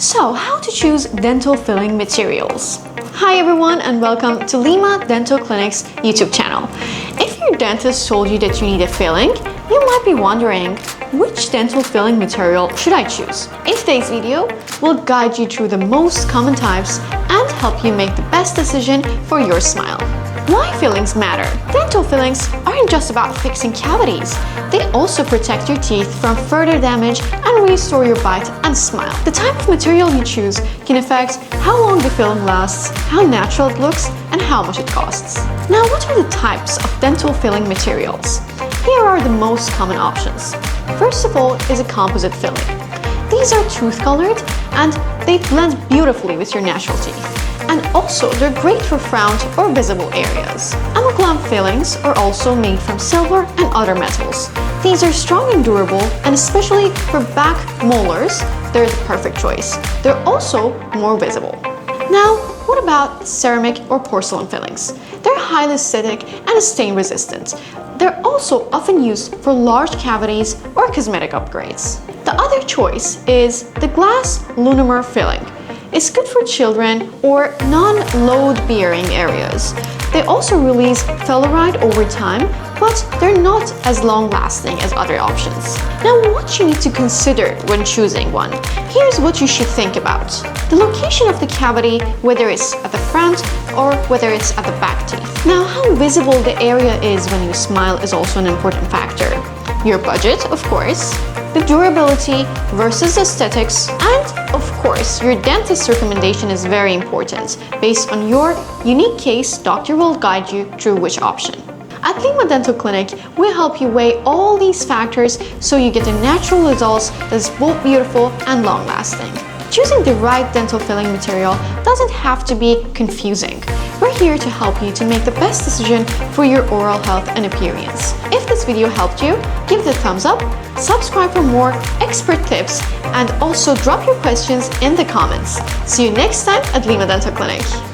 So, how to choose dental filling materials? Hi everyone and welcome to Lima Dental Clinic's YouTube channel. If your dentist told you that you need a filling, you might be wondering, which dental filling material should I choose? In today's video, we'll guide you through the most common types and help you make the best decision for your smile. Why fillings matter? Dental fillings aren't just about fixing cavities. They also protect your teeth from further damage and restore your bite and smile. The type of material you choose can affect how long the filling lasts, how natural it looks, and how much it costs. Now, what are the types of dental filling materials? Here are the most common options. First of all is a composite filling. These are tooth-colored and they blend beautifully with your natural teeth. And also, they're great for frowned or visible areas. Amalgam fillings are also made from silver and other metals. These are strong and durable, and especially for back molars, they're the perfect choice. They're also more visible. Now, what about ceramic or porcelain fillings? They're highly acidic and stain resistant. They're also often used for large cavities or cosmetic upgrades. The other choice is the glass Lunimer filling. It's good for children or non-load-bearing areas. They also release fluoride over time, but they're not as long-lasting as other options. Now, what you need to consider when choosing one. Here's what you should think about. The location of the cavity, whether it's at the front or whether it's at the back teeth. Now, how visible the area is when you smile is also an important factor. Your budget, of course, the durability versus aesthetics, and of course, your dentist's recommendation is very important. Based on your unique case, doctor will guide you through which option. At Lima Dental Clinic, we help you weigh all these factors so you get a natural result that's both beautiful and long-lasting. Choosing the right dental filling material doesn't have to be confusing. We're here to help you to make the best decision for your oral health and appearance. If this video helped you, give it a thumbs up, subscribe for more expert tips, and also drop your questions in the comments. See you next time at Lima Dental Clinic.